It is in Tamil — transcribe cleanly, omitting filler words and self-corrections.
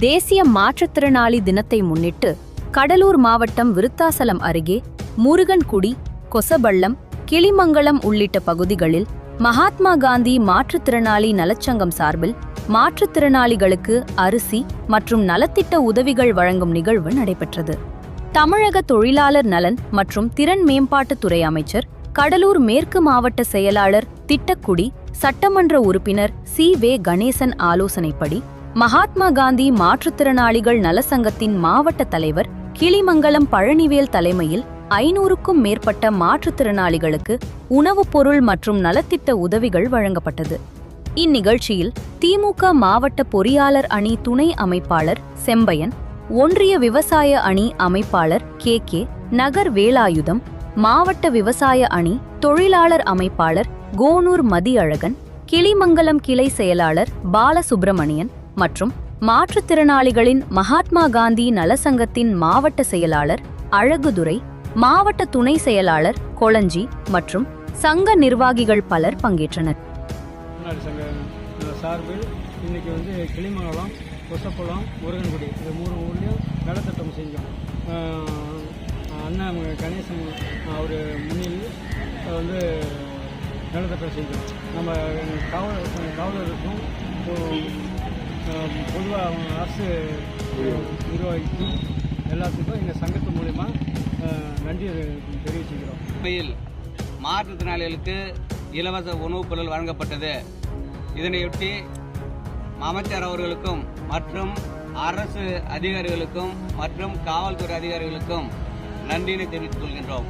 தேசிய மாற்றுத்திறனாளி தினத்தை முன்னிட்டு கடலூர் மாவட்டம் விருத்தாசலம் அருகே முருகன்குடி, கொசபள்ளம், கிளிமங்கலம் உள்ளிட்ட பகுதிகளில் மகாத்மா காந்தி மாற்றுத்திறனாளி நலச்சங்கம் சார்பில் மாற்றுத்திறனாளிகளுக்கு அரிசி மற்றும் நலத்திட்ட உதவிகள் வழங்கும் நிகழ்வு நடைபெற்றது. தமிழக தொழிலாளர் நலன் மற்றும் திறன் மேம்பாட்டுத்துறை அமைச்சர், கடலூர் மேற்கு மாவட்ட செயலாளர் திட்டக்குடி, சட்டமன்ற உறுப்பினர் சி.வே. கணேசன் ஆலோசனைப்படி மகாத்மா காந்தி மாற்றுத்திறனாளிகள் நலசங்கத்தின் மாவட்ட தலைவர் கிளிமங்கலம் பழனிவேல் தலைமையில் 500க்கும் மேற்பட்ட மாற்றுத்திறனாளிகளுக்கு உணவுப் பொருள் மற்றும் நலத்திட்ட உதவிகள் வழங்கப்பட்டது. இந்நிகழ்ச்சியில் திமுக மாவட்ட பொறியாளர் அணி துணை அமைப்பாளர் செம்பையன், ஒன்றிய விவசாய அணி அமைப்பாளர் கே. நகர் வேலாயுதம், மாவட்ட விவசாய அணி தொழிலாளர் அமைப்பாளர் கோனூர் மதியழகன், கிளிமங்கலம் கிளை செயலாளர் பாலசுப்பிரமணியன் மற்றும் மாற்றுத்திறனாளிகளின் மகாத்மா காந்தி நலசங்கத்தின் மாவட்ட செயலாளர் அழகுதுரை, மாவட்ட துணை செயலாளர் கொளஞ்சி மற்றும் சங்க நிர்வாகிகள் பலர் பங்கேற்றனர். சார்பில் இன்னைக்கு கிளிமங்கலம், கொசப்பள்ளம், முருகன்குடி இந்த 3 ஊர்லேயும் நலத்திட்டம் செஞ்சோம். அண்ணன் கணேசன் அவர் முன்னிலையில் நலத்திட்டம் செஞ்சோம். நம்ம காவலருக்கும் பொதுவாக அரசு நிர்வாகிக்கும் எல்லாத்துக்கும் எங்கள் சங்கத்து மூலமா நன்றி தெரிவிச்சுக்கிறோம். உண்மையில் மாற்றுத்திறனாளிகளுக்கு இலவச உணவுப் பொருள் வழங்கப்பட்டது. இதனையொட்டி அமைச்சர் அவர்களுக்கும் மற்றும் அரசு அதிகாரிகளுக்கும் மற்றும் காவல்துறை அதிகாரிகளுக்கும் நன்றியை தெரிவித்துக் கொள்கின்றோம்.